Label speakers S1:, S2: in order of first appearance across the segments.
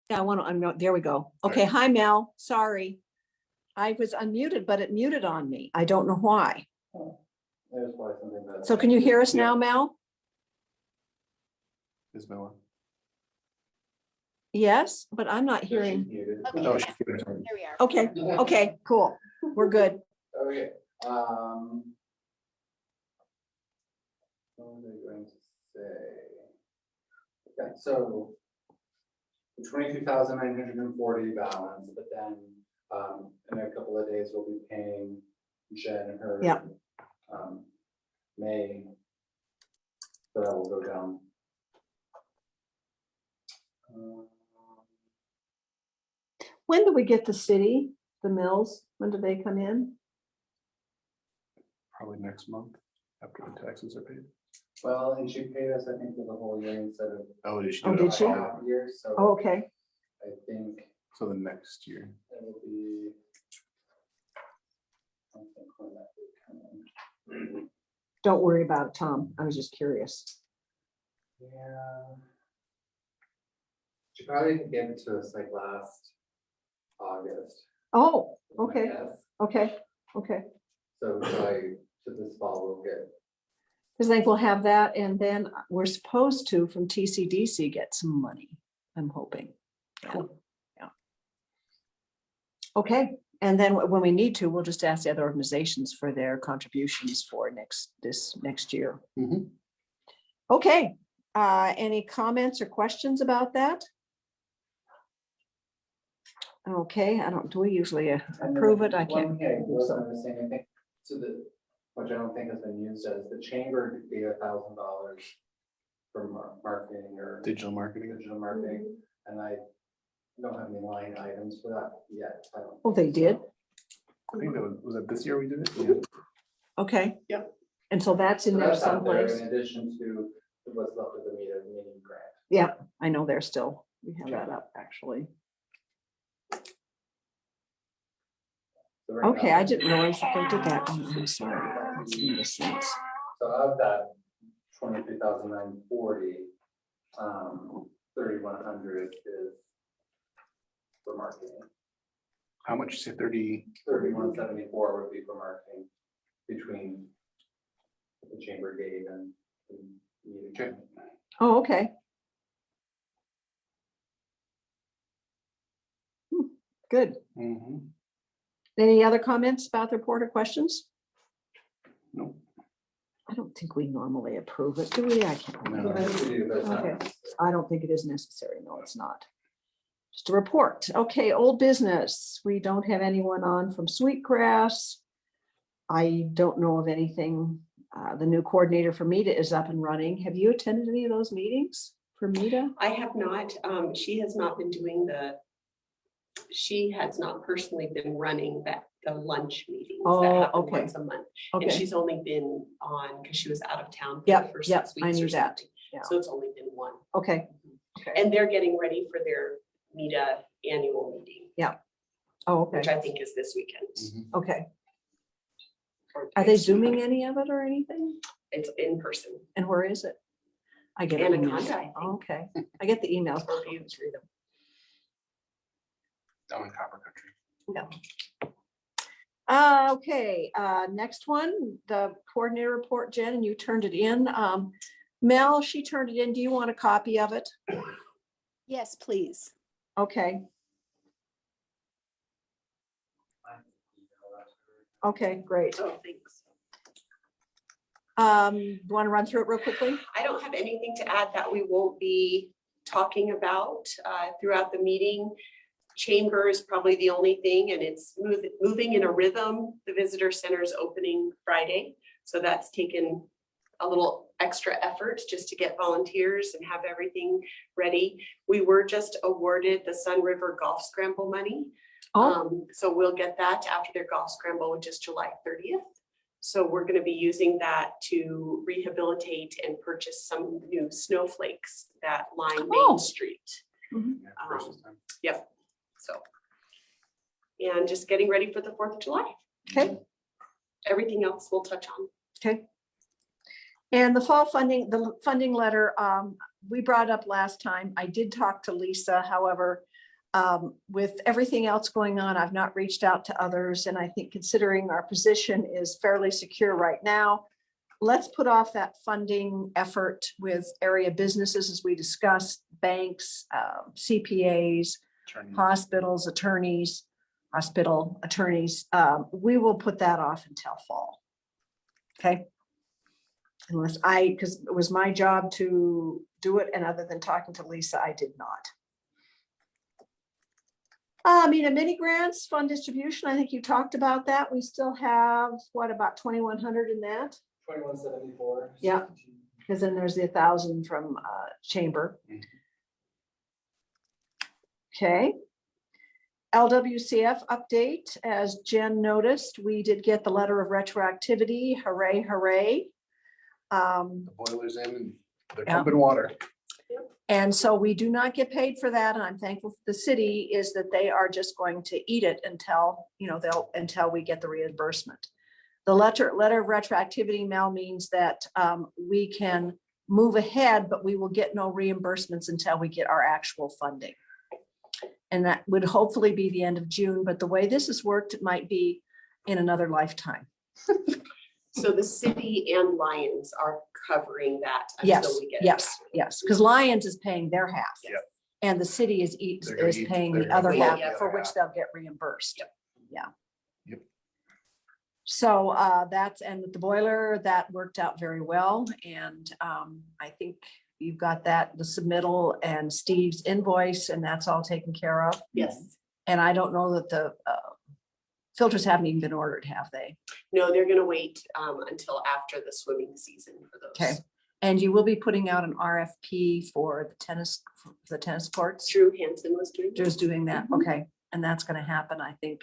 S1: Yeah, I want to unmute. There we go. Okay. Hi, Mel. Sorry. I was unmuted, but it muted on me. I don't know why.
S2: There's probably something that.
S1: So can you hear us now, Mel?
S3: Is Mel on?
S1: Yes, but I'm not hearing.
S4: Okay.
S3: Oh, she's here.
S4: There we are.
S1: Okay. Okay, cool. We're good.
S2: Okay. What was I going to say? Okay, so 22,940 balance, but then in a couple of days we'll be paying Jen her
S1: Yeah.
S2: May, so that will go down.
S1: When do we get the city, the mills? When do they come in?
S3: Probably next month after the taxes are paid.
S2: Well, and she paid us, I think, for the whole year instead of
S3: Oh, did she?
S1: Oh,
S3: do it
S1: did she?
S3: all?
S2: half year, so
S1: Oh, okay.
S2: I think
S3: So the next year.
S2: it will be. I don't think when that would come in.
S1: Don't worry about it, Tom. I was just curious.
S2: Yeah. She probably gave it to us like last August.
S1: Oh,
S2: is my
S1: okay,
S2: guess.
S1: okay, okay.
S2: So probably to this fall we'll get.
S1: Because I think we'll have that, and then we're supposed to, from TCDC, get some money. I'm hoping.
S3: Cool.
S1: Yeah. Okay, and then when we need to, we'll just ask the other organizations for their contributions for this next year.
S3: Mhm.
S1: Okay, any comments or questions about that? Okay, do we usually approve it? I can't.
S2: One thing I was understanding, I think, so the, which I don't think has been used as the chamber gave $1,000 for marketing or
S3: Digital marketing.
S2: digital marketing, and I don't have any line items for that yet. I don't
S1: Oh, they
S2: think
S1: did?
S2: so.
S3: I think that was that this year we did it? Yeah.
S1: Okay.
S3: Yep.
S1: And so that's in
S2: So
S1: there
S2: that's out there
S1: someplace.
S2: in addition to what's left of the meeting grant.
S1: Yeah, I know they're still, we have that up, actually.
S2: So right
S1: Okay,
S2: now-
S1: I didn't realize that they did that. I'm sorry. That's in this sense.
S2: So of that 23,940, 3,100 is for marketing.
S3: How much? You say 30?
S2: 3,174 would be for marketing between the chamber gate and the meeting.
S3: Okay.
S1: Oh, okay. Good.
S3: Mhm.
S1: Any other comments about the report or questions?
S3: Nope.
S1: I don't think we normally approve it, do we? I can't
S3: No.
S1: remember.
S2: I think we do, but it's not-
S1: Okay. I don't think it is necessary. No, it's not. Just a report. Okay, old business. We don't have anyone on from Sweetgrass. I don't know of anything. The new coordinator for META is up and running. Have you attended any of those meetings for META?
S5: I have not, she has not been doing she has not personally been running the lunch meetings
S1: Oh,
S5: that happen
S1: okay.
S5: once a month. And
S1: Okay,
S5: she's only been on, because she was out of town. for
S1: Yep,
S5: the first
S1: yep,
S5: 6
S1: I
S5: weeks
S1: knew
S5: or
S1: that.
S5: something.
S1: Yeah.
S5: So it's only been one.
S1: okay. Okay.
S5: And they're getting ready for their META annual meeting,
S1: Oh,
S5: which
S1: okay,
S5: I think is this weekend.
S3: Mhm.
S1: okay.
S5: or
S1: Are they
S5: next week.
S1: zooming any of it or anything?
S5: It's in person.
S1: And where is it? I get it.
S5: Anaconda, I think.
S1: Okay, I get the emails.
S5: Or
S1: but I don't read them.
S3: Down in Copper Country.
S1: Okay, next one, the coordinator report, Jen, and you turned it in. Mel, she turned it in. Do you want a copy of it?
S4: Yes, please.
S1: Okay, okay, great.
S5: Oh, thanks.
S1: Want to run through it real quickly?
S5: I don't have anything to add that we won't be talking about throughout the meeting. Chamber is probably the only thing, and it's moving in a rhythm. The visitor center is opening Friday, so that's taken a little extra effort just to get volunteers and have everything ready. We were just awarded the Sun River Golf Scramble money.
S1: Oh,
S5: So we'll get that after their golf scramble, which is July 30th. So we're going to be using that to rehabilitate and purchase some new snowflakes that line
S1: Oh.
S5: Main Street.
S1: mhm.
S3: Yeah, Christmas time.
S5: Yep. So, and just getting ready for the 4th of July.
S1: Okay.
S5: Everything else we'll touch on.
S1: Okay. And the fall funding, the funding letter, we brought up last time. I did talk to Lisa, however, With everything else going on, I've not reached out to others, and I think considering our position is fairly secure right now, let's put off that funding effort with area businesses as we discussed, banks, CPAs,
S3: Attorney.
S1: hospitals, attorneys, hospital attorneys. We will put that off until fall. Okay. Unless because it was my job to do it, and other than talking to Lisa, I did not. Mini grants, fund distribution, I think you talked about that. We still have, what, about 2,100 in that?
S2: 2174.
S1: Yeah. Because then there's the 1,000 from chamber. Okay. LWCF update, as Jen noticed, we did get the letter of retroactivity. Hooray, hooray.
S3: The boiler's in and they're
S1: Yeah.
S3: pumping water.
S1: And so we do not get paid for that. And I'm thankful for the city is that they are just going to eat it until, until we get the reimbursement. The letter of retroactivity now means that we can move ahead, but we will get no reimbursements until we get our actual funding. And that would hopefully be the end of June, but the way this has worked, it might be in another lifetime.
S5: So the city and Lions are covering that
S1: Yes,
S5: until we get it
S1: yes,
S5: back.
S1: yes, because Lions is paying their half.
S3: Yep.
S1: And the city is
S3: They're gonna eat-
S1: paying
S3: they're
S1: the
S3: gonna
S1: other
S3: eat
S1: half,
S3: the other
S1: for which
S3: half.
S1: they'll get reimbursed.
S5: Yep.
S1: Yeah.
S3: Yep.
S1: So and with the boiler, that worked out very well. And I think you've got that, the submittal and Steve's invoice, and that's all taken care of.
S5: Yes.
S1: And I don't know that the filters haven't even been ordered, have they?
S5: No, they're gonna wait until after the swimming season for those.
S1: Okay. And you will be putting out an RFP for the tennis courts?
S5: Drew Hansen was doing.
S1: Drew's doing that,
S5: Mhm.
S1: okay. And that's gonna happen, I think,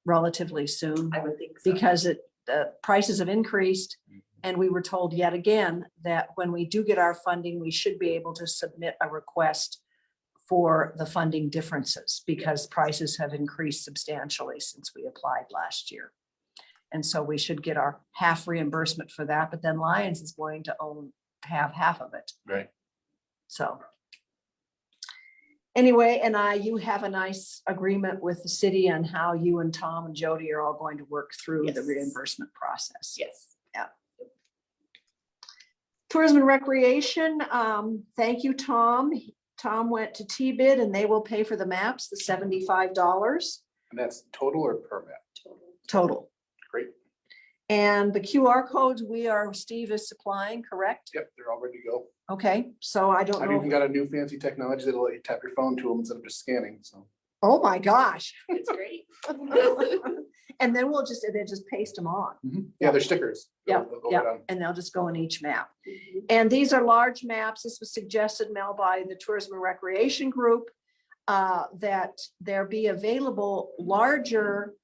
S1: relatively soon.
S5: I would think so.
S1: Because the prices have increased. And we were told yet again that when we do get our funding, we should be able to submit a request for the funding differences because prices have increased substantially since we applied last year. And so we should get our half reimbursement for that, but then Lions is going to have half of it.
S3: Right.
S1: So. Anyway, and you have a nice agreement with the city on how you and Tom and Jody are all going to work through the
S5: Yes.
S1: reimbursement process.
S5: Yes.
S1: Tourism and Recreation, thank you, Tom. Tom went to T-Bid and they will pay for the maps, the $75
S3: And that's total or per map?
S1: total.
S3: Great.
S1: And the QR codes Steve is supplying, correct?
S3: Yep, they're all ready to go.
S1: Okay, so I don't
S3: I've
S1: know.
S3: even got a new fancy technology that'll let you tap your phone to them instead of just scanning, so.
S1: Oh, my gosh.
S5: It's great.
S1: And then they just paste them on.
S3: Yeah, they're stickers.
S1: Yeah,
S3: They'll go
S1: yeah.
S3: right on.
S1: And they'll just go in each map.
S5: Mhm.
S1: And these are large maps. This was suggested, Mel, by the Tourism and Recreation Group, that there be available larger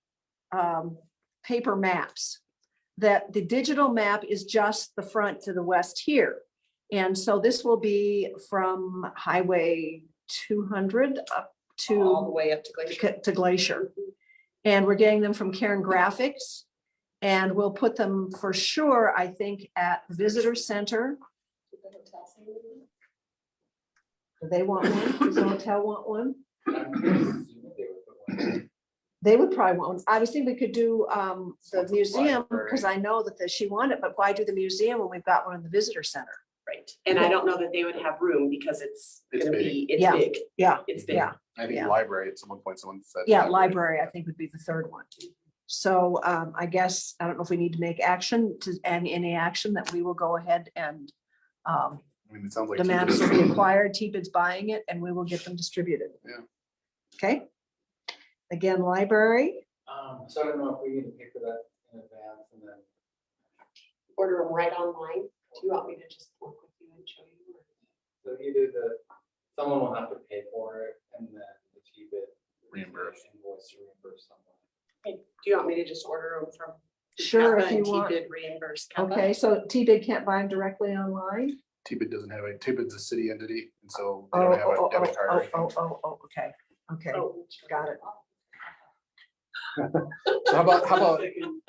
S1: paper maps. That the digital map is just the front to the west here. And so this will be from Highway 200 up
S5: All the
S1: to
S5: way up to Glacier.
S1: Glacier. And we're getting them from Karen Graphics. And we'll put them for sure, I think, at Visitor Center. Do they want one? Does the hotel want one? They would probably want one. I was thinking we could do the
S3: One's the
S1: museum,
S3: library.
S1: because I know that she wanted, but why do the museum when we've got one in the visitor center?
S5: Right. And I don't know that they would have room because it's
S3: It's
S5: gonna
S3: big.
S5: be, it's
S1: Yeah.
S5: big.
S1: Yeah,
S5: It's big.
S1: yeah,
S3: I think
S1: Yeah.
S3: library at some point, someone said.
S1: yeah, library, I think would be the third one. So I guess, I don't know if we need to make any action that we will go ahead and
S3: I mean, it sounds like.
S1: the maps will be acquired, T-Bid's buying it, and we will get them distributed.
S3: Yeah.
S1: Okay. Again, library,
S2: So I don't know if we need to pay for that in advance and then.
S5: Order them right online. Do you want me to just work with you and show you?
S2: So either someone will have to pay for it and then the T-Bid.
S3: Reimburse.
S2: Invoice to reimburse someone.
S5: Hey, do you want me to just order them from?
S1: Sure,
S5: Kappa
S1: if you
S5: and
S1: want.
S5: T-Bid reimburse. Kappa?
S1: Okay, so T-Bid can't buy them directly online?
S3: T-Bid doesn't have T-Bid's a city entity, and so they
S1: Oh,
S3: don't have
S1: oh,
S3: a debit card. or anything.
S1: okay, okay,
S5: Oh,
S1: got it.
S3: So how about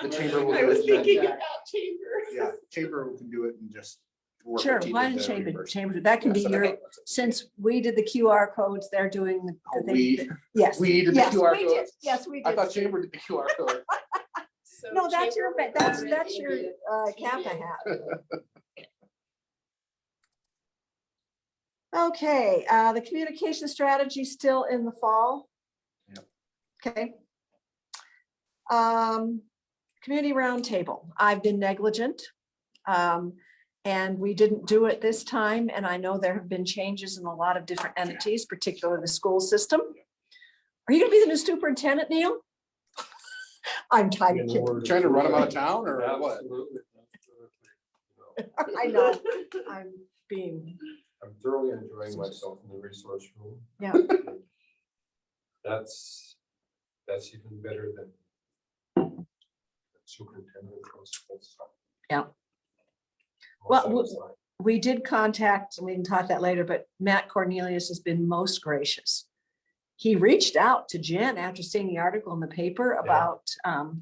S3: the chamber will
S5: I
S3: do
S5: was
S3: it? and then-
S5: thinking about chamber.
S3: Yeah, chamber can do it and just work
S1: Sure,
S3: with T
S1: why
S3: with
S1: didn't
S3: the
S1: chamber,
S3: reimbursement.
S1: that can be
S3: Yes, and I
S1: your,
S3: think that's-
S1: since we did the QR codes, they're doing the.
S3: Oh,
S1: they-
S3: we-
S1: Yes.
S3: we did the
S1: yes,
S3: QR
S1: we did.
S3: codes?
S1: Yes, we
S3: I
S1: did.
S3: thought chamber did the QR code.
S5: So
S1: No, that's your,
S5: chamber
S1: that's
S5: requirement
S1: your
S5: in
S1: Kappa
S5: TV.
S1: hat. Okay, the communication strategy still in the fall.
S3: Yep.
S1: Okay. Community roundtable. I've been negligent. And we didn't do it this time. And I know there have been changes in a lot of different entities, particularly the school system. Are you gonna be the new superintendent, Neil? I'm trying to kid.
S3: Trying to run them out of town or what?
S6: Absolutely, absolutely.
S1: I know, I'm being,
S6: I'm thoroughly enjoying myself in the resource room.
S1: yeah,
S6: That's even better than superintendent.
S1: Yeah. Well, we did contact, and we can talk that later, but Matt Cornelius has been most gracious. He reached out to Jen after seeing the article in the paper about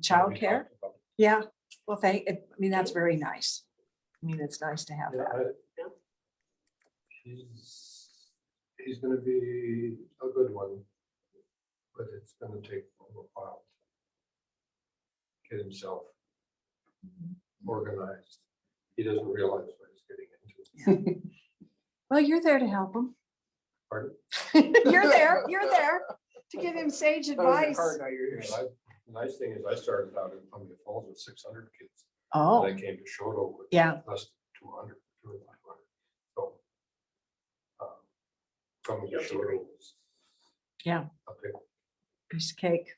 S1: childcare. Yeah, well, I mean, that's very nice. I mean, it's nice to have that.
S6: He's gonna be a good one, but it's gonna take a while to get himself organized. He doesn't realize what he's getting into.
S1: Well, you're there to help him.
S6: Pardon?
S1: You're there to give him sage
S3: That was your
S1: advice.
S3: card, now you're here.
S6: The nice thing is I started out in Columbia Falls with 600 kids.
S1: Oh,
S6: And I came to Choteau with
S1: yeah,
S6: less than 200, 200, 500. So coming to Choteau was
S1: yeah,
S6: a big
S1: piece of cake.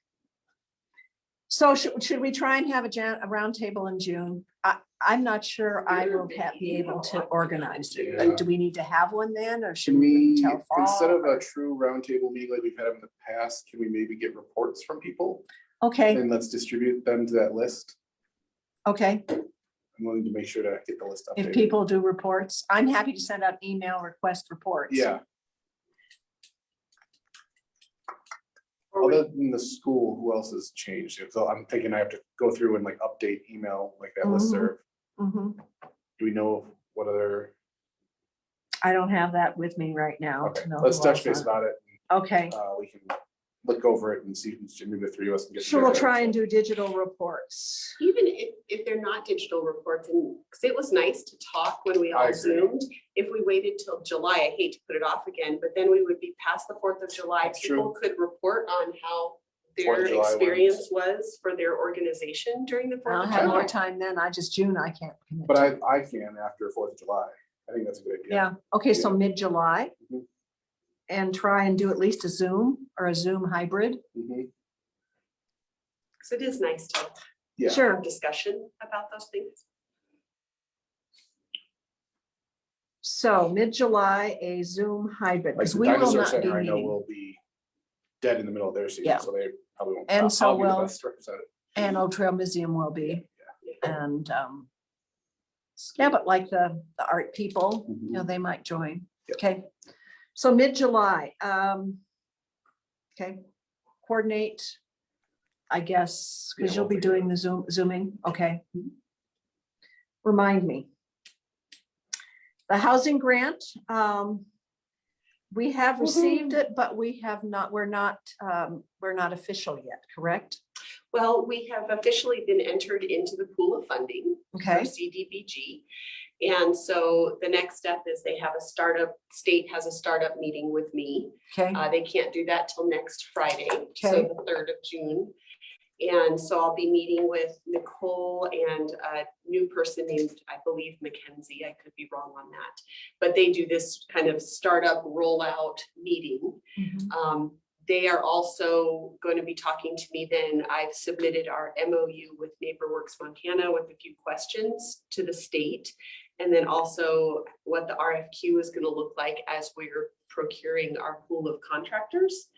S1: So should we try and have a round table in June? I'm not sure I will be able to organize it.
S3: Yeah.
S1: Do we need to have one then, or should
S3: Can
S1: we
S3: we,
S1: tell fall?
S3: instead of a true roundtable meeting like we've had in the past, can we maybe get reports from people?
S1: Okay,
S3: And let's distribute them to that list.
S1: okay.
S3: I'm willing to make sure to get the list updated.
S1: If people do reports, I'm happy to send out email request reports.
S3: Yeah,
S5: Or we-
S3: other than the school, who else has changed? So I'm thinking I have to go through and like update email, like that
S1: Mhm.
S3: listserv.
S1: Mhm.
S3: Do we know what other?
S1: I don't have that with me right now.
S3: Okay,
S1: to know
S3: let's
S1: who
S3: touch
S1: else
S3: base
S1: on-
S3: about it.
S1: Okay,
S3: We can look over it and see if maybe the three of us can get.
S1: sure, we'll
S3: together.
S1: try and do digital reports.
S5: Even if they're not digital reports, and, because it was nice to talk when we
S3: I
S5: all
S3: agree.
S5: Zoomed. If we waited till July, I hate to put it off again, but then we would be past the 4th of July.
S3: That's
S5: People could report on how
S3: 4th
S5: their
S3: of July
S5: experience was for their organization during the 4th
S1: I'll
S5: of
S1: have more
S5: July.
S1: time then. June, I can't commit.
S3: But
S1: to.
S3: I can after 4th of July. I think that's a good idea.
S1: Yeah, okay, so
S3: Yeah.
S1: mid-July.
S3: Mhm.
S1: And try and do at least a Zoom or a Zoom hybrid.
S3: Mhm.
S5: So it is nice to
S3: Yeah.
S1: Sure,
S5: have discussion about those things.
S1: so mid-July, a Zoom hybrid,
S3: Like
S1: because
S3: the
S1: we will
S3: dinosaur
S1: not be
S3: center, I know
S1: meeting.
S3: will be dead in the middle of their
S1: Yeah.
S3: season, so they probably won't.
S1: And so
S3: I'll be the
S1: will-
S3: best representative.
S1: And Old Trail Museum will be, and, yeah, but like the art people, you know, they might join.
S3: Yep.
S1: Okay, so mid-July, okay, coordinate, I guess, because
S3: Yeah,
S1: you'll
S3: we'll
S1: be
S3: figure it
S1: doing the Zooming, okay. Remind me. The housing grant, we have received it, but we have not, we're not official yet, correct?
S5: Well, we have officially been entered into the pool of funding for
S1: Okay,
S5: CDBG. And so the next step is they have state has a startup meeting with me.
S1: okay,
S5: They can't do that till next Friday, so
S1: Okay.
S5: the 3rd of June. And so I'll be meeting with Nicole and a new person named, I believe, Mackenzie. I could be wrong on that. But they do this kind of startup rollout meeting.
S1: Mhm.
S5: They are also going to be talking to me then. I've submitted our MOU with NeighborWorks Montana with a few questions to the state. And then also what the RFQ is going to look like as we're procuring our pool of contractors.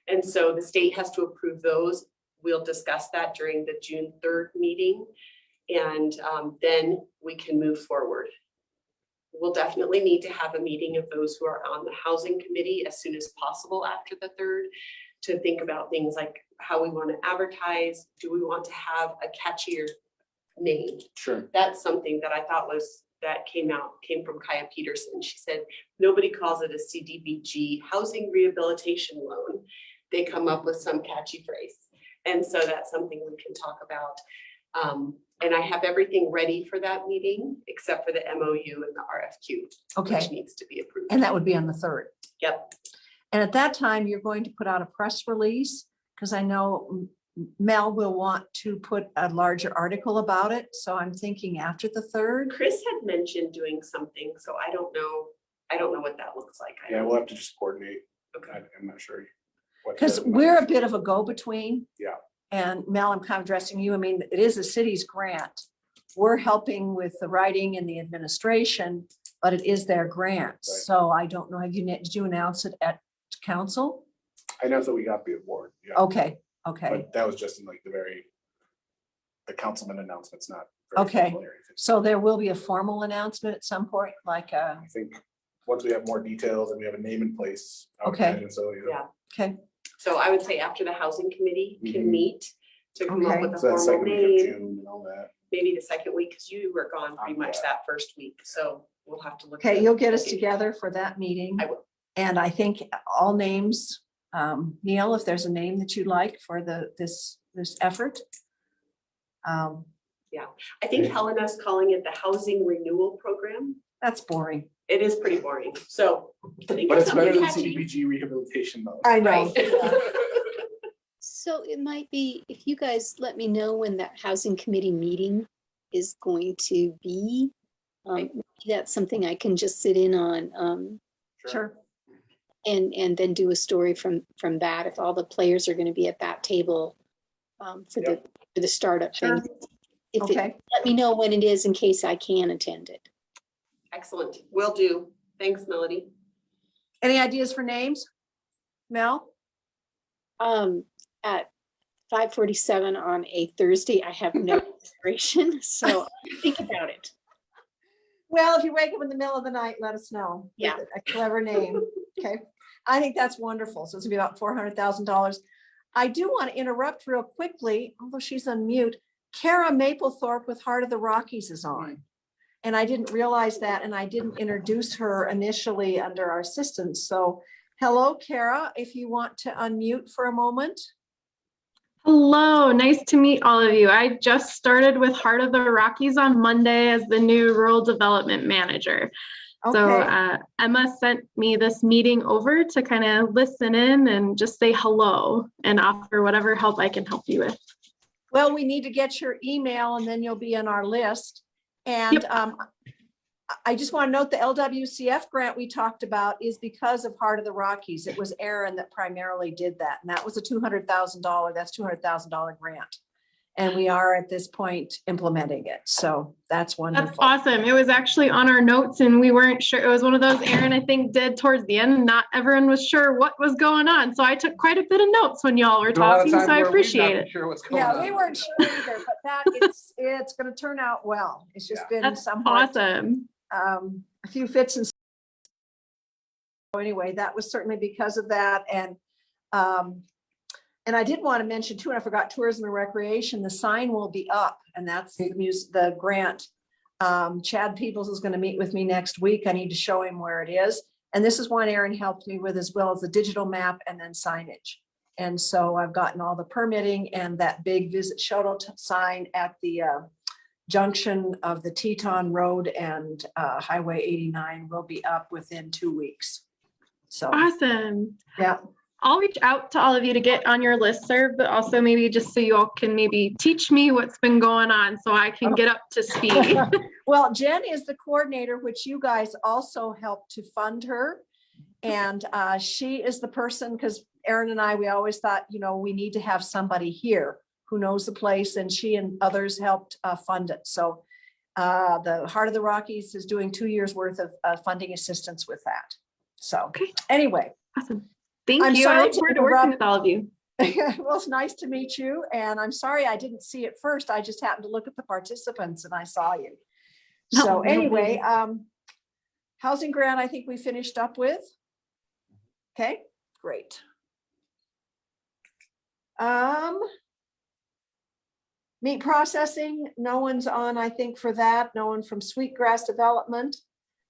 S5: And so the state has to approve those. We'll discuss that during the June 3rd meeting. And then we can move forward. We'll definitely need to have a meeting of those who are on the housing committee as soon as possible after the 3rd to think about things like how we want to advertise. Do we want to have a catchier name?
S3: Sure.
S5: That's something that I thought was that came from Kaya Peterson. She said, nobody calls it a CDBG housing rehabilitation loan. They come up with some catchy phrase. And so that's something we can talk about. And I have everything ready for that meeting, except for the MOU and the RFQ,
S1: Okay,
S5: which needs to be approved.
S1: and that would be on the 3rd.
S5: Yep.
S1: And at that time, you're going to put out a press release, because I know Mel will want to put a larger article about it. So I'm thinking after the 3rd.
S5: Chris had mentioned doing something, so I don't know what that looks like.
S3: Yeah, we'll have to just coordinate.
S5: Okay.
S3: I'm not sure. what
S1: Because
S3: the-
S1: we're a bit of a go-between.
S3: Yeah.
S1: And Mel, I'm kind of addressing you. I mean, it is the city's grant. We're helping with the writing and the administration, but it is their grant. So I don't know, did you announce it at council?
S3: I know that we got the award, yeah,
S1: Okay, okay.
S3: but that was just in like the councilman announcement's not. very
S1: Okay.
S3: formal or anything.
S1: So there will be a formal announcement at some point, like,
S3: I think once we have more details and we have a name in place. I would
S1: Okay.
S3: imagine. So, you know,
S5: Yeah.
S1: okay,
S5: So I would say after the housing committee can
S3: Mhm.
S5: meet to come up
S1: Okay.
S5: with a
S3: so that
S5: formal
S3: second week of
S5: name,
S3: June and all that.
S5: maybe the second week, because you were gone pretty much
S3: Yeah.
S5: that first week. So we'll have to look.
S1: okay,
S5: at-
S1: you'll get us together for that meeting.
S5: I will.
S1: And I think all names, Neil, if there's a name that you'd like for this effort.
S5: I think Helena's calling it the housing renewal program.
S1: That's boring.
S5: It is pretty boring. So. think
S3: But
S5: of
S3: it's better
S5: something
S3: than
S5: catchy.
S3: CDBG rehabilitation though.
S1: I know.
S5: Right.
S4: So it might be, if you guys let me know when that housing committee meeting is going to be. Maybe that's something I can just sit in on,
S1: Sure.
S4: and then do a story from that, if all the players are gonna be at that table for the startup
S1: Sure.
S4: thing. If it,
S1: Okay.
S4: let me know when it is in case I can attend it.
S5: Excellent. Will do. Thanks, Melody.
S1: Any ideas for names? Mel?
S4: At 5:47 on a Thursday, I have no inspiration, so think about it.
S1: Well, if you wake up in the middle of the night, let us know.
S4: Yeah.
S1: With a clever name. Okay. I think that's wonderful. So it's gonna be about $400,000. I do want to interrupt real quickly, although she's on mute. Kara Maplethorpe with Heart of the Rockies is on. And I didn't realize that, and I didn't introduce her initially under our assistance. So hello, Kara, if you want to unmute for a moment.
S7: Hello, nice to meet all of you. I just started with Heart of the Rockies on Monday as the new rural development manager. So
S1: Okay.
S7: Emma sent me this meeting over to kind of listen in and just say hello and offer whatever help I can help you with.
S1: Well, we need to get your email and then you'll be on our list. And I just want to note the LWCF grant we talked about is because of Heart of the Rockies. It was Aaron that primarily did that. And that was a $200,000, that's $200,000 grant. And we are at this point implementing it. So that's wonderful.
S7: That's awesome. It was actually on our notes and we weren't sure. It was one of those Aaron, I think, did towards the end. Not everyone was sure what was going on. So I took quite a bit of notes when y'all were talking, so I appreciate it.
S3: Sure what's going
S1: Yeah,
S3: on.
S1: we weren't sure either, but that it's going to turn out well. It's just been
S7: That's
S1: somewhat
S7: awesome.
S1: a few fits and so anyway, that was certainly because of that. And I did want to mention too, and I forgot tourism and recreation, the sign will be up and that's the grant. Chad Peoples is going to meet with me next week. I need to show him where it is. And this is one Aaron helped me with, as well as the digital map and then signage. And so I've gotten all the permitting, and that big Visit Choteau sign at the junction of the Teton Road and Highway 89 will be up within 2 weeks. So,
S7: Awesome.
S1: yeah.
S7: I'll reach out to all of you to get on your listserv, but also maybe just so you all can maybe teach me what's been going on so I can get up to speed.
S1: Well, Jen is the coordinator, which you guys also helped to fund her. And she is the person, because Aaron and I, we always thought, you know, we need to have somebody here who knows the place, and she and others helped fund it. So the Heart of the Rockies is doing 2 years worth of funding assistance with that. So
S7: Okay.
S1: anyway.
S7: Awesome. Thank
S1: I'm
S7: you.
S1: sorry
S7: I look
S1: to
S7: forward to working
S1: interrupt.
S7: with all of you.
S1: Well, it's nice to meet you, and I'm sorry I didn't see it first. I just happened to look at the participants and I saw you.
S7: No,
S1: So
S7: no
S1: anyway, housing grant, I think we finished up with. Okay, great. Meat processing, no one's on, I think, for that. No one from Sweetgrass Development.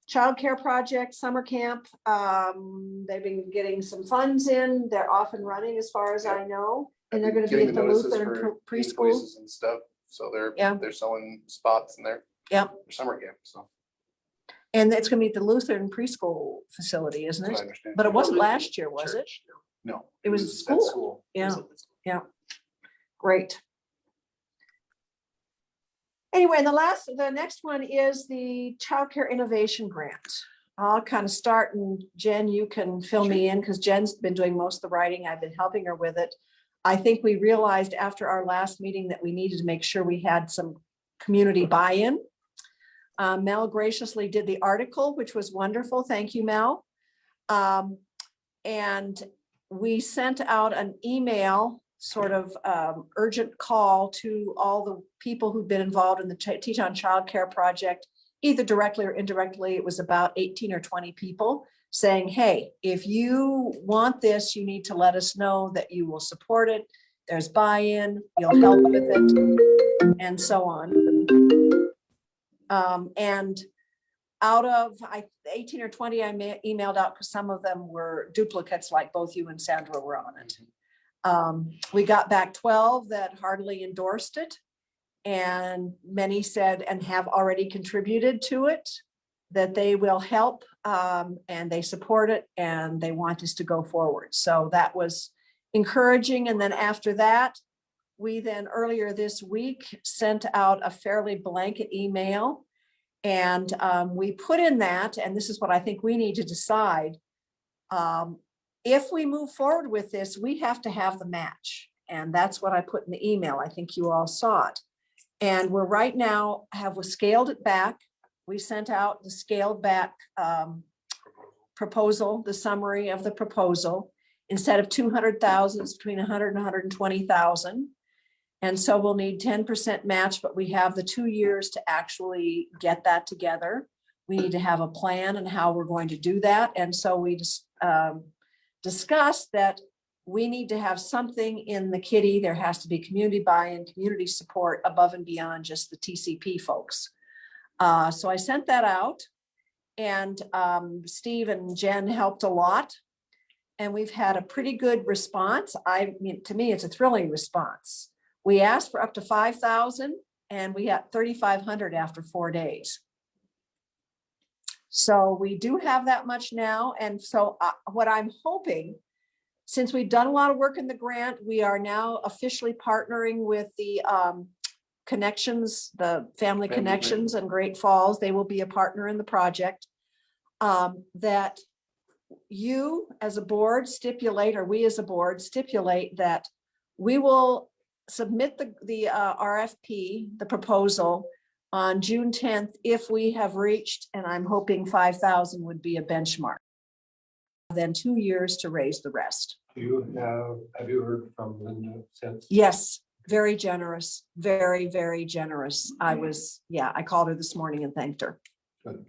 S1: Childcare project, summer camp. They've been getting some funds in. They're off and running as far as I know. And they're gonna be
S3: Getting
S1: at the
S3: notices
S1: Lutheran
S3: for
S1: preschool.
S3: places and stuff, so
S1: Yeah.
S3: they're selling spots in there.
S1: Yep.
S3: For summer camp, so
S1: And it's gonna be at the Lutheran preschool facility, isn't
S3: that's what I
S1: it?
S3: understand.
S1: But it wasn't last year, was it?
S2: Church.
S3: No.
S1: It was
S3: at
S1: school. Yeah, yeah. Great. Anyway, the next one is the childcare innovation grant. I'll kind of start, and Jen, you can fill me in because Jen's been doing most of the writing. I've been helping her with it. I think we realized after our last meeting that we needed to make sure we had some community buy-in. Mel graciously did the article, which was wonderful. Thank you, Mel. And we sent out an email, sort of urgent call to all the people who've been involved in the Teton Child Care Project, either directly or indirectly. It was about 18 or 20 people saying, hey, if you want this, you need to let us know that you will support it. There's buy-in, you'll help with it, and so on. And out of 18 or 20, I emailed out because some of them were duplicates, like both you and Sandra were on it. We got back 12 that heartily endorsed it, and many said and have already contributed to it, that they will help, and they support it and they want us to go forward. So that was encouraging. And then after that, we then earlier this week sent out a fairly blanket email, and we put in that, and this is what I think we need to decide. If we move forward with this, we have to have the match. And that's what I put in the email. I think you all saw it. And we're right now we scaled it back. We sent out the scaled back proposal, the summary of the proposal. Instead of 200,000, it's between 100 and 120,000. And so we'll need 10% match, but we have the 2 years to actually get that together. We need to have a plan and how we're going to do that. And so we just discussed that we need to have something in the kitty. There has to be community buy-in, community support above and beyond just the TCP folks. So I sent that out, and Steve and Jen helped a lot. And we've had a pretty good response. I mean, to me, it's a thrilling response. We asked for up to 5,000 and we got 3,500 after 4 days. So we do have that much now. And so what I'm hoping, since we've done a lot of work in the grant, we are now officially partnering with the Connections, the Family Connections in Great Falls. They will be a partner in the project. That you as a board stipulate, or we as a board stipulate, that we will submit the RFP, the proposal, on June 10th if we have reached, and I'm hoping 5,000 would be a benchmark. Then 2 years to raise the rest.
S6: Have you heard from Linda since?
S1: Yes, very generous, very, very generous. I called her this morning and thanked her.
S6: Good.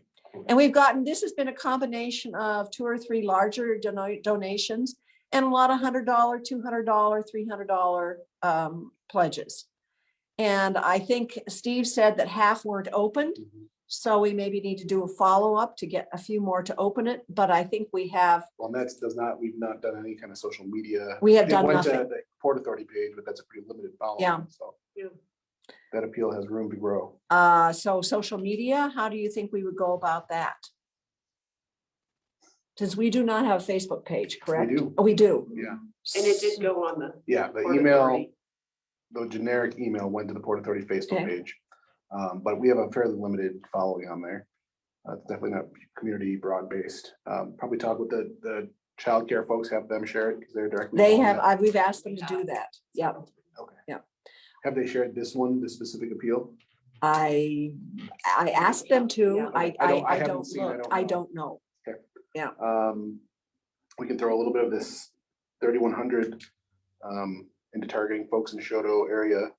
S1: And we've gotten, this has been a combination of 2 or 3 larger donations and a lot of $100, $200, $300 pledges. And I think Steve said that half weren't opened. So we maybe need to do a follow-up to get a few more to open it. But I think we have.
S3: Well, we've not done any kind of social media.
S1: We have
S3: It
S1: done
S3: went to
S1: nothing.
S3: the Port Authority page, but that's a pretty limited following.
S1: Yeah.
S3: So that appeal has room to grow.
S1: So social media, how do you think we would go about that? Since we do not have a Facebook page, correct?
S3: We do.
S1: Oh, we do.
S3: Yeah.
S5: And it did go on the.
S3: Yeah, the
S5: Port
S3: email,
S5: Authority.
S3: the generic email went to the Port Authority Facebook
S1: Okay.
S3: page. But we have a fairly limited following on there. It's definitely not community broad-based. Probably talk with the childcare folks, have them share it because they're directly.
S1: They
S3: involved in
S1: have, we've asked them to do that. Yep.
S3: it. Okay.
S1: Yeah.
S3: Have they shared this specific appeal?
S1: I asked them to,
S3: I haven't
S1: don't
S3: seen, I
S1: look,
S3: don't
S1: I
S3: know.
S1: don't know.
S3: We can throw a little bit of this 3,100 into targeting folks in the Choteau area.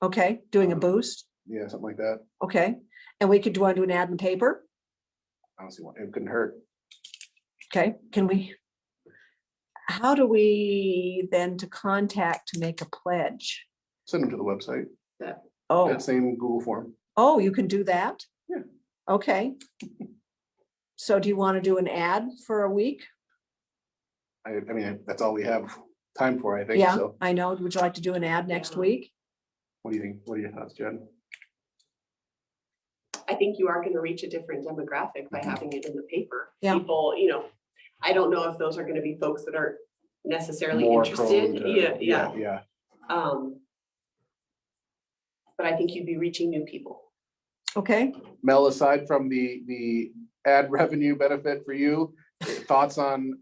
S1: Okay, doing a boost.
S3: Yeah, something like that.
S1: Okay, and we could want to do an ad in the paper.
S3: I don't see why it couldn't hurt.
S1: Okay, can we? How do we then to contact to make a pledge?
S3: Send them to the website.
S1: Oh,
S3: that same Google form.
S1: oh, you can do that?
S3: Yeah.
S1: Okay. So do you want to do an ad for a week?
S3: I mean, that's all we have time for, I think,
S1: Yeah,
S3: so.
S1: I know. Would you like to do an ad next week?
S3: What do you think? What are your thoughts, Jen?
S5: I think you are gonna reach a different demographic by having it in the paper.
S1: Yeah.
S5: People, I don't know if those are gonna be folks that aren't necessarily
S3: More
S5: interested.
S3: prone to-
S5: Yeah.
S3: Yeah,
S5: But I think you'd be reaching new people.
S1: Okay.
S3: Mel, aside from the ad revenue benefit for you, thoughts on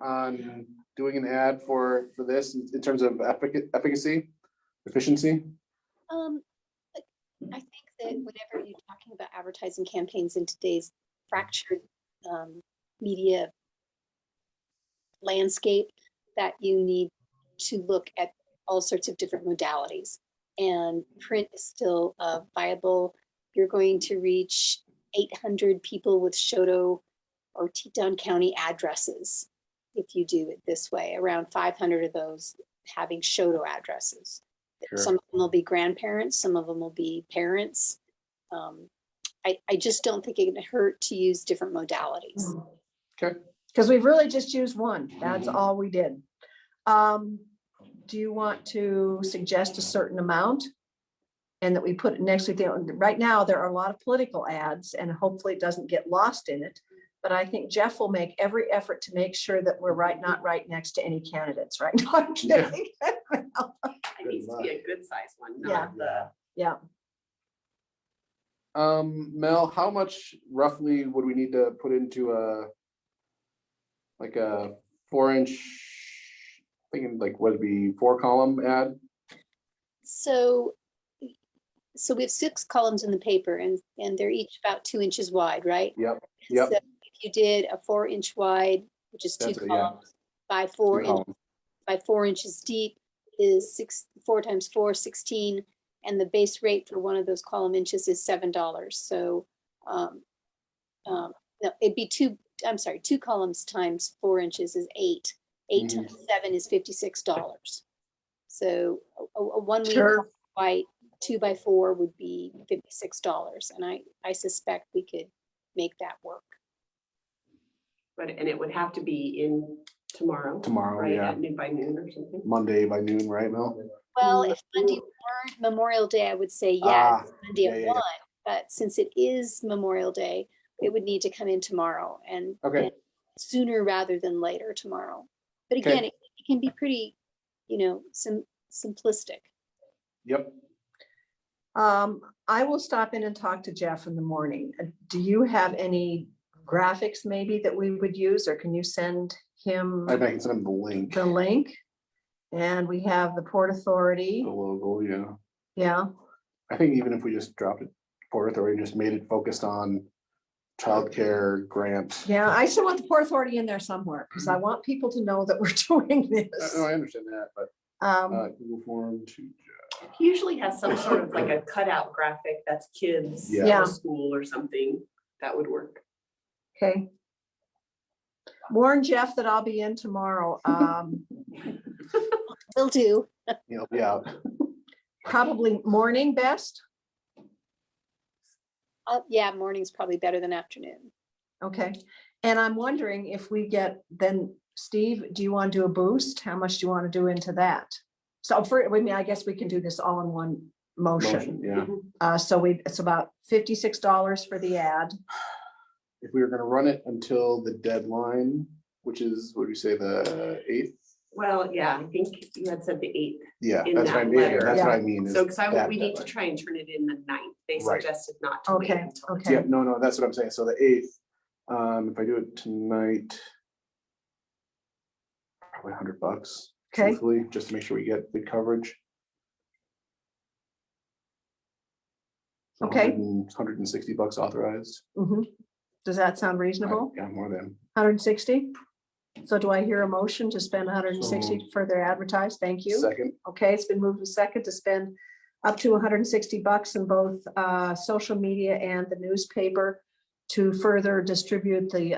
S3: doing an ad for this in terms of efficacy, efficiency?
S4: I think that whenever you're talking about advertising campaigns in today's fractured media landscape, that you need to look at all sorts of different modalities. And print is still viable. You're going to reach 800 people with Choteau or Teton County addresses if you do it this way. Around 500 of those having Choteau addresses.
S3: Sure.
S4: Some of them will be grandparents, some of them will be parents. I just don't think it can hurt to use different modalities.
S3: Okay.
S1: Because we've really just used one. That's
S3: Mhm.
S1: all we did. Do you want to suggest a certain amount? And that we put it next to the, right now, there are a lot of political ads and hopefully it doesn't get lost in it. But I think Jeff will make every effort to make sure that we're not right next to any candidates, right? No, I'm
S3: Yeah.
S1: kidding.
S5: It needs to be a good size one, not the.
S1: Yeah,
S3: Mel, how much roughly would we need to put into like a 4-inch, thinking like, would it be 4-column ad?
S4: So we have 6 columns in the paper and they're each about 2 inches wide, right?
S3: Yep,
S4: So
S3: yep.
S4: if you did a 4-inch wide, which is 2
S3: That's it, yeah.
S4: columns, by 4 inches deep is 4 times 4, 16. And the base rate for one of those column inches is $7. So no, it'd be 2 columns times 4 inches is 8. 8 times 7 is $56. So a 1 week
S1: sure.
S4: white 2x4 would be $56. And I suspect we could make that work.
S5: And it would have to be in tomorrow.
S3: Tomorrow,
S5: Right,
S3: yeah.
S5: at noon by noon or something.
S3: Monday by noon, right, Mel?
S4: Well, if Monday weren't Memorial Day, I would say
S3: Ah,
S4: yes, Monday
S3: yeah,
S4: at
S3: yeah, yeah.
S4: 1. But since it is Memorial Day, it would need to come in tomorrow and
S3: Okay.
S4: sooner rather than later tomorrow. But
S3: Okay.
S4: again, it can be pretty, simplistic.
S3: Yep.
S1: I will stop in and talk to Jeff in the morning. Do you have any graphics maybe that we would use, or can you send him
S3: I can send him the link,
S1: the link? And we have the Port Authority.
S3: the logo, yeah.
S1: Yeah,
S3: I think even if we just dropped it, Port Authority, and just made it focused on childcare grant.
S1: yeah. I still want the Port Authority in there somewhere because I want people to know that we're doing this.
S3: No, I understand that, but Google form to.
S5: He usually has some sort of like a cutout graphic that's kids
S3: Yeah.
S1: Yeah.
S5: at school or something. That would work.
S1: Okay. Warn Jeff that I'll be in tomorrow.
S4: Will do.
S3: You'll be out.
S1: Probably morning best.
S4: Yeah, morning's probably better than afternoon.
S1: Okay. And I'm wondering if we get, then Steve, do you want to do a boost? How much do you want to do into that? So I guess we can do this all in one motion.
S3: Yeah.
S1: So it's about $56 for the ad.
S3: If we were gonna run it until the deadline, which is, what do you say, the 8th?
S5: Well, yeah, I think you had said the 8th.
S3: Yeah,
S5: In
S3: that's what I
S5: that
S3: mean.
S5: letter.
S3: That's what I mean. is
S5: So, because
S3: that
S5: we need to
S3: deadline.
S5: try and turn it in the 9th. They
S3: Right.
S5: suggested not to wait
S1: Okay,
S5: until the
S1: okay.
S3: Yeah, no, that's what I'm saying. So the 8th, if I do it tonight, probably $100,
S1: Okay.
S3: truthfully, just to make sure we get good coverage.
S1: Okay.
S3: $160 authorized.
S1: Mhm. Does that sound reasonable?
S3: Yeah, more than.
S1: 160? So do I hear a motion to spend 160
S3: So-
S1: for their advertised? Thank you.
S3: Second,
S1: Okay, it's been moved to second to spend up to $160 in both social media and the newspaper to further distribute the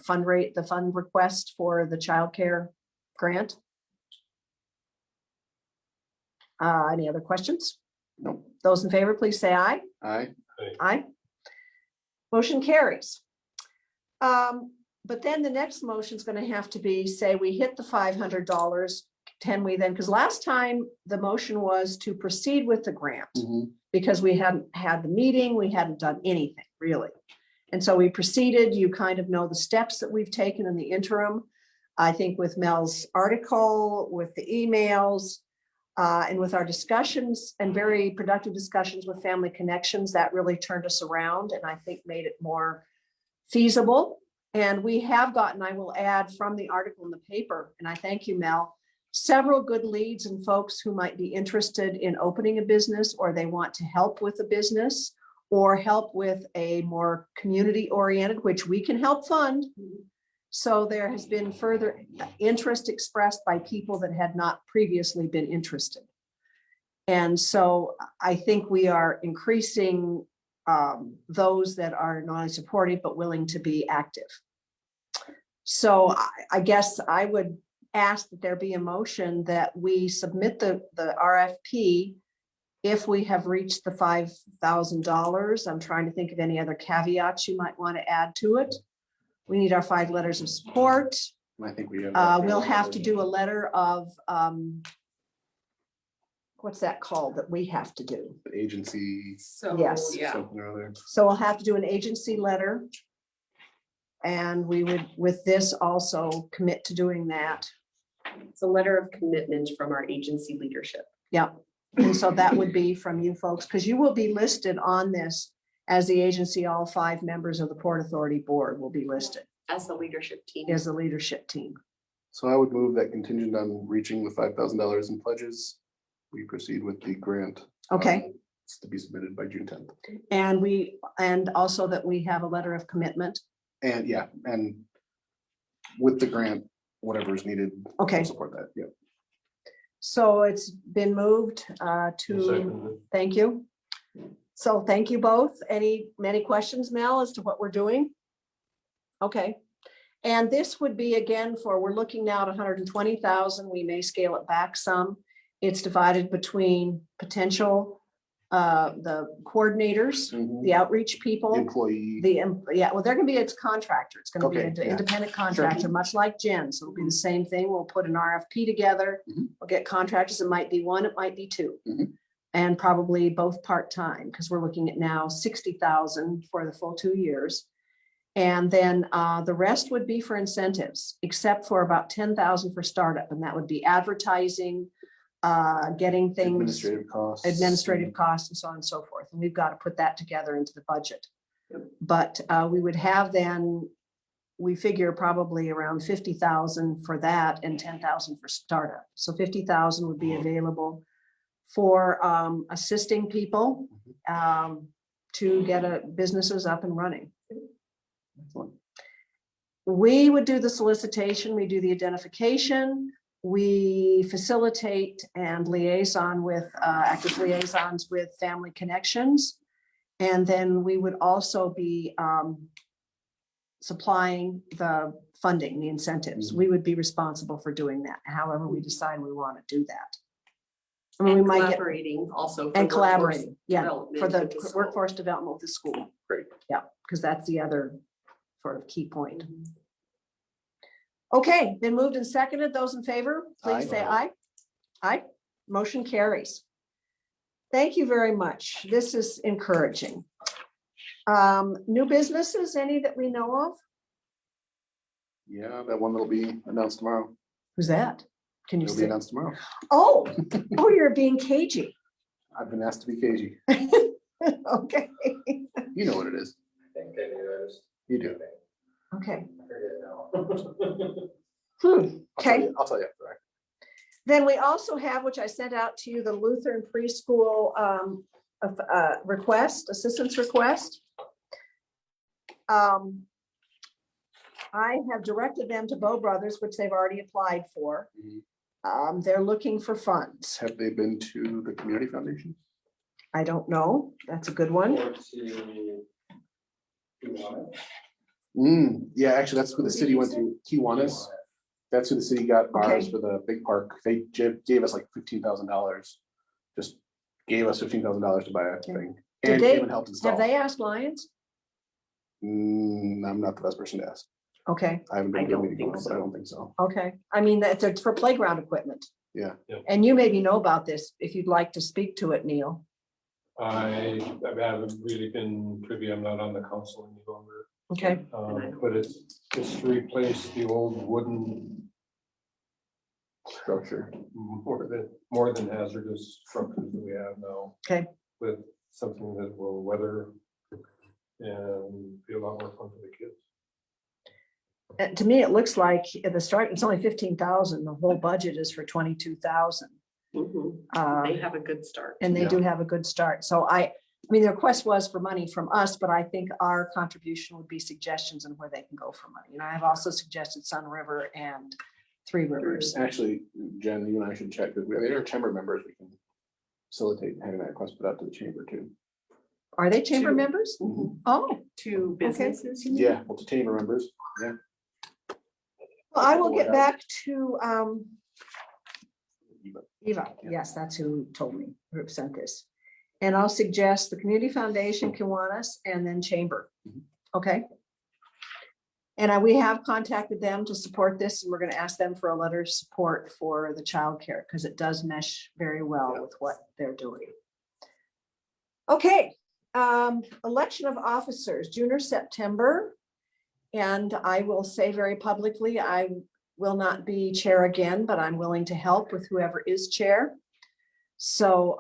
S1: fund request for the childcare grant. Any other questions?
S3: Nope.
S1: Those in favor, please say aye.
S3: Aye.
S1: Aye. Motion carries. But then the next motion is going to have to be, say, we hit the $500, can we then, because last time the motion was to proceed with the grant
S3: Mhm.
S1: because we hadn't had the meeting, we hadn't done anything really. And so we proceeded, you kind of know the steps that we've taken in the interim. I think with Mel's article, with the emails, and with our discussions and very productive discussions with Family Connections, that really turned us around and I think made it more feasible. And we have gotten, I will add from the article in the paper, and I thank you, Mel, several good leads and folks who might be interested in opening a business, or they want to help with a business or help with a more community oriented, which we can help fund. So there has been further interest expressed by people that had not previously been interested. And so I think we are increasing those that are not only supportive, but willing to be active. So I guess I would ask that there be a motion that we submit the RFP if we have reached the $5,000. I'm trying to think of any other caveats you might want to add to it. We need our 5 letters of support.
S3: I think we have.
S1: We'll have to do a letter of, what's that called that we have to do?
S3: The agency.
S5: So,
S1: Yes.
S5: yeah.
S3: Something or other.
S1: So we'll have to do an agency letter. And we would, with this, also commit to doing that.
S5: It's a letter of commitment from our agency leadership.
S1: Yeah. And so that would be from you folks, because you will be listed on this as the agency. All 5 members of the Port Authority Board will be listed
S5: As the leadership team.
S1: as the leadership team.
S3: So I would move that contingent on reaching the $5,000 in pledges, we proceed with the grant.
S1: Okay.
S3: It's to be submitted by June 10th.
S1: And also that we have a letter of commitment.
S3: And yeah, and with the grant, whatever is needed.
S1: Okay.
S3: we'll support that, yeah.
S1: So it's been moved to, thank you. So thank you both. Many questions, Mel, as to what we're doing? Okay. And this would be again we're looking now at 120,000. We may scale it back some. It's divided between potential, the coordinators,
S3: Mhm.
S1: the outreach people,
S3: Employee,
S1: well, they're gonna be its contractor. It's gonna be
S3: Okay,
S1: an
S3: yeah.
S1: independent contractor, much like Jen. So it'll be the same thing. We'll put an RFP together.
S3: Mhm.
S1: We'll get contractors. It might be 1, it might be 2.
S3: Mhm.
S1: And probably both part-time, because we're looking at now 60,000 for the full 2 years. And then the rest would be for incentives, except for about 10,000 for startup, and that would be advertising, getting things, administrative costs and so on and so forth. And we've got to put that together into the budget. But we would have then, we figure probably around 50,000 for that and 10,000 for startup. So 50,000 would be available for assisting people to get businesses up and running.
S3: Excellent.
S1: We would do the solicitation, we do the identification, we facilitate and liaison with, act as liaisons with Family Connections. And then we would also be supplying the funding, the incentives. We would be responsible for doing that, however we decide we want to do that. I mean, we
S5: And
S1: might get,
S5: collaborating also. for
S1: and
S5: workforce
S1: collaborating, yeah,
S5: development
S1: for the
S5: with school.
S1: workforce development with the school.
S3: Great.
S1: Yeah, because that's the other sort of key point. Okay, been moved and seconded. Those in favor, please say aye. Aye, motion carries. Thank you very much. This is encouraging. New businesses, any that we know of?
S3: Yeah, that one that'll be announced tomorrow.
S1: Who's that? Can you
S3: It'll be
S1: say?
S3: announced tomorrow.
S1: Oh, you're being cagey.
S3: I've been asked to be cagey.
S1: Okay,
S3: You know what it is. You do.
S1: okay.
S3: I'll tell
S1: Okay,
S3: you- I'll tell you after that.
S1: then we also have, which I sent out to you, the Lutheran preschool assistance request. I have directed them to Bow Brothers, which they've already applied for. They're looking for funds.
S3: Have they been to the community foundation?
S1: I don't know. That's a good one.
S3: Yeah, actually, that's where the city went to, Kiwanis. That's who the city got ours
S1: Okay.
S3: for the big park. They gave us like $15,000. Just gave us $15,000 to buy a thing.
S1: Did
S3: And
S1: they-
S3: came and helped install.
S1: Have they asked Lions?
S3: I'm not the best person to ask.
S1: Okay,
S3: I haven't been
S5: I
S3: to a
S5: don't
S3: meeting,
S5: think
S3: but
S5: so.
S3: I don't think so.
S1: okay. I mean, that's for playground equipment.
S3: Yeah.
S1: And you maybe know about this if you'd like to speak to it, Neil.
S6: I haven't really been privy, I'm not on the council any longer.
S1: Okay,
S6: But it's to replace the old wooden,
S3: Structure.
S6: more than hazardous structures that we have now.
S1: Okay.
S6: With something that will weather and be a lot more fun for the kids.
S1: To me, it looks like at the start, it's only 15,000. The whole budget is for 22,000.
S5: They have a good start.
S1: And they do have a good start. So I mean, the request was for money from us, but I think our contribution would be suggestions on where they can go for money. And I've also suggested Sun River and Three Rivers.
S3: Actually, Jen, you and I should check, because there are chamber members, we can facilitate having that request put out to the chamber too.
S1: Are they chamber
S5: Two.
S1: members?
S3: Mhm.
S1: Oh,
S5: Two businesses. you mean?
S3: Yeah, well, to chamber members, yeah.
S1: well, I will
S3: Pull it
S1: get
S3: out.
S1: back to
S3: But
S1: Eva.
S3: Yeah.
S1: Yes, that's who told me, who sent this. And I'll suggest the Community Foundation, Kiwanis, and then Chamber.
S3: Mhm.
S1: Okay. And we have contacted them to support this, and we're going to ask them for a letter of support for the childcare because it does mesh very well
S3: Yeah.
S1: with what they're doing. Okay, election of officers, June or September. And I will say very publicly, I will not be chair again, but I'm willing to help with whoever is chair. So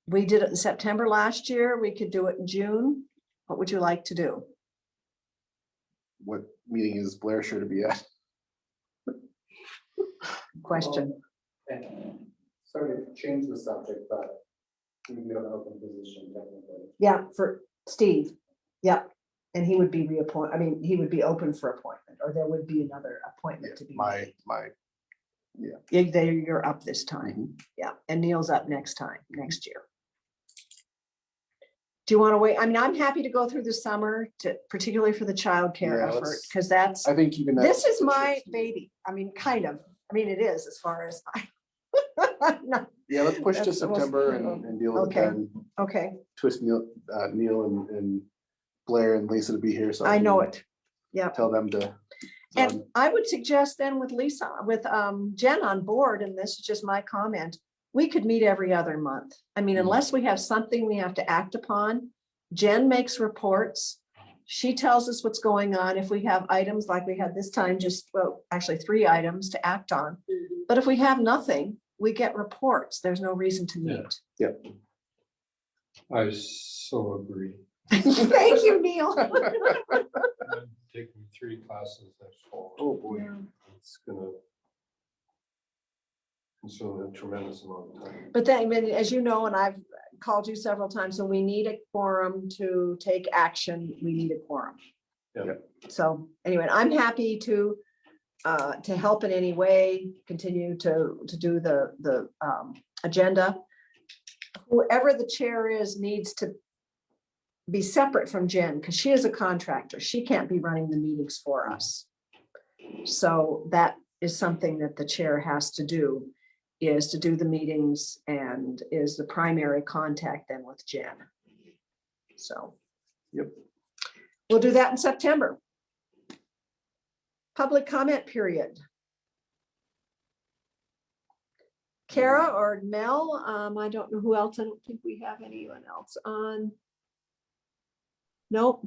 S1: we did it in September last year. We could do it in June. What would you like to do?
S3: what meeting is Blair sure to be at?
S1: Question.
S2: And sorry to change the subject, but we have an open position technically.
S1: Yeah, for Steve. Yeah. And he would be reappointed. I mean, he would be open for appointment, or there would be another appointment to be.
S3: My,
S1: You're up this time.
S3: Mhm.
S1: Yeah, and Neil's up next year. Do you want to wait? I mean, I'm happy to go through the summer to, particularly for the childcare
S3: Yeah,
S1: effort,
S3: let's-
S1: because that's,
S3: I think you can.
S1: this is my baby. I mean, kind of. I mean, it is as far as I. No,
S3: Yeah, let's push to
S1: That's the most-
S3: September and deal with it
S1: Okay.
S3: then.
S1: okay,
S3: Twist Neil and Blair and Lisa to be here, so.
S1: I
S3: can
S1: know it. Yeah.
S3: Tell them to.
S1: And I would suggest then with Lisa, with Jen on board, and this is just my comment, we could meet every other month. I mean,
S3: Mhm.
S1: unless we have something we have to act upon, Jen makes reports. She tells us what's going on. If we have items like we had this time, just, well, actually 3 items to act on.
S5: Mhm.
S1: But if we have nothing, we get reports. There's no reason to
S6: Yeah.
S1: meet.
S6: I so agree.
S1: Thank you, Neil.
S6: I'm taking 3 classes next fall.
S3: Oh, boy.
S1: Yeah.
S6: It's gonna consume a tremendous amount of time.
S1: But then, I mean, as you know, and I've called you several times, so we need a quorum to take action. We need a quorum.
S6: Yeah.
S1: So anyway, I'm happy to help in any way, continue to do the agenda. Whoever the chair is needs to be separate from Jen, because she is a contractor. She can't be running the meetings for us. So that is something that the chair has to do, is to do the meetings and is the primary contact then with Jen. So.
S3: Yep.
S1: We'll do that in September. Public comment period. Kara or Mel, I don't know who else. I don't think we have anyone else on. Nope.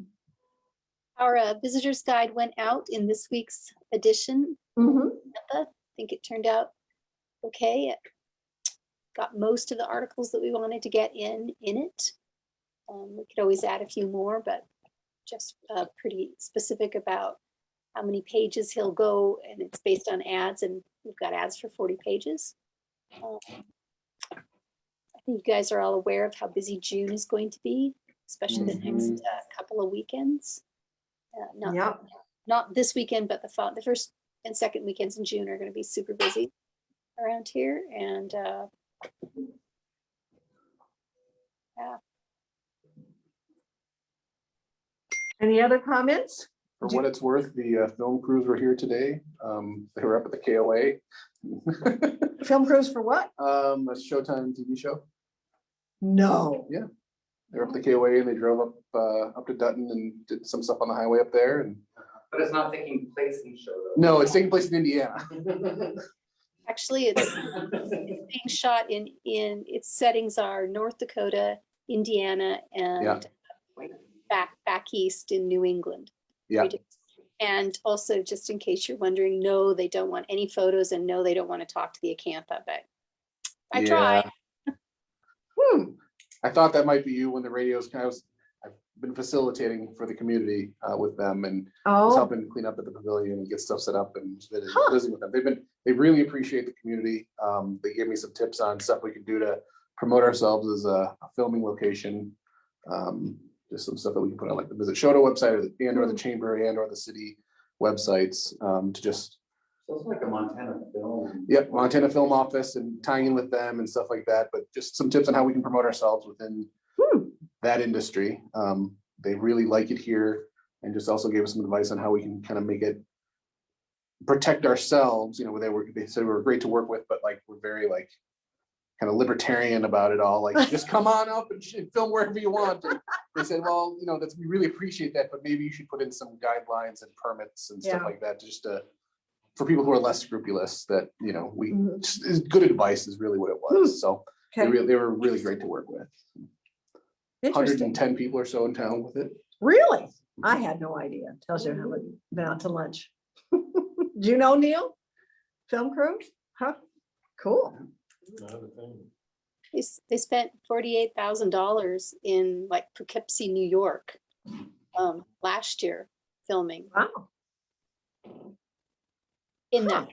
S4: Our visitor's guide went out in this week's edition.
S1: Mhm.
S4: I think it turned out okay. It got most of the articles that we wanted to get in it. We could always add a few more, but just pretty specific about how many pages he'll go, and it's based on ads, and we've got ads for 40 pages. I think you guys are all aware of how busy June is going to be, especially the next couple of weekends.
S1: Yep.
S4: Not this weekend, but the first and second weekends in June are going to be super busy around here. And
S1: Any other comments?
S3: For what it's worth, the film crews were here today. They were up at the KOA.
S1: Film crews for what?
S3: A Showtime TV show.
S1: No.
S3: They were up at the KOA and they drove up to Dutton and did some stuff on the highway up there. And
S2: But it's not taking place in Choteau.
S3: no, it's taking place in Indiana.
S4: Actually, it's being shot in its settings are North Dakota, Indiana,
S3: Yeah.
S4: and back east in New England.
S3: Yeah.
S4: And also, just in case you're wondering, no, they don't want any photos, and no, they don't want to talk to the acantha, but I
S3: Yeah.
S4: tried.
S3: I thought that might be you when the radios I've been facilitating for the community with them and just
S1: Oh,
S3: helping clean up at the pavilion and get stuff set up and
S1: Huh.
S3: visiting with them. They really appreciate the community. They gave me some tips on stuff we could do to promote ourselves as a filming location. Just some stuff that we can put on like the Visit Choteau website or the chamber or the city websites to just,
S2: So it's like a Montana film.
S3: yep, Montana Film Office and tying in with them and stuff like that, but just some tips on how we can promote ourselves within that industry. They really like it here and just also gave us some advice on how we can kind of make it protect ourselves. You know, they said we were great to work with, but like we're very like kind of libertarian about it all. Like just come on up and film wherever you want. And they said, well, you know, we really appreciate that, but maybe you should put in some guidelines and permits and stuff
S1: Yeah.
S3: like that, just for people who are less scrupulous. That you know,
S1: Mhm.
S3: just good advice is really what it was. So
S1: okay.
S3: they were really great to work with.
S1: Interesting.
S3: 110 people or so in town with it.
S1: Really? I had no idea. Tells you how much been out to lunch. Do you know Neil? Film crew? Huh? Cool.
S6: Not a thing.
S4: They spent $48,000 in like Poughkeepsie, New York, last year filming
S1: Wow.
S4: in that.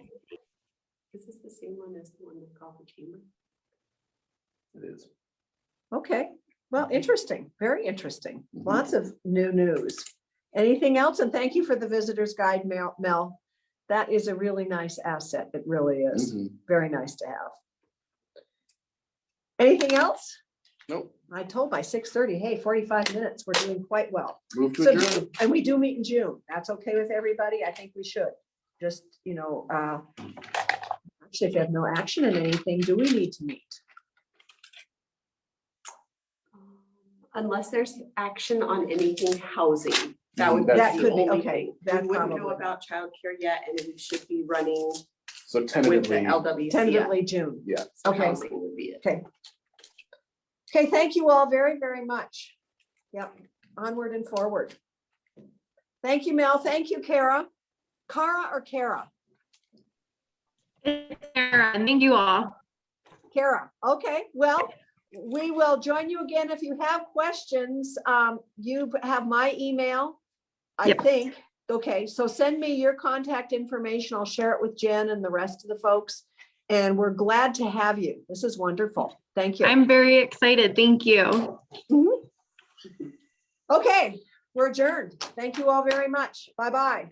S5: Is this the same one as the one with called the chamber?
S3: It is.
S1: Okay. Well, interesting. Very interesting. Lots of new news. Anything else? And thank you for the visitor's guide, Mel. That is a really nice asset. It really is.
S3: Mhm.
S1: Very nice to have. Anything else?
S3: Nope.
S1: I told by 6:30, hey, 45 minutes. We're doing quite well.
S3: Move to
S1: So,
S3: adjourn.
S1: and we do meet in June. That's okay with everybody? I think we should. Just, you know, actually, if you have no action in anything, do we need to meet?
S5: Unless there's action on anything housing. That would be
S3: That
S5: the
S1: could be,
S5: only
S1: okay,
S5: thing.
S1: that
S5: We wouldn't know
S1: probably.
S5: about childcare yet, and it should be running
S3: So
S5: with the
S3: tentatively,
S5: LWC.
S1: Tentatively June.
S3: yeah.
S5: So
S1: Okay.
S5: housing would be it.
S1: Okay. Okay, thank you all very, very much. Yep, onward and forward. Thank you, Mel. Thank you, Kara. Kara or Kara?
S7: And thank you all.
S1: Kara, okay, well, we will join you again. If you have questions, you have my email, I
S7: Yep.
S1: think. Okay, so send me your contact information. I'll share it with Jen and the rest of the folks. And we're glad to have you. This is wonderful. Thank you.
S7: I'm very excited. Thank you.
S1: Okay, we're adjourned. Thank you all very much. Bye-bye.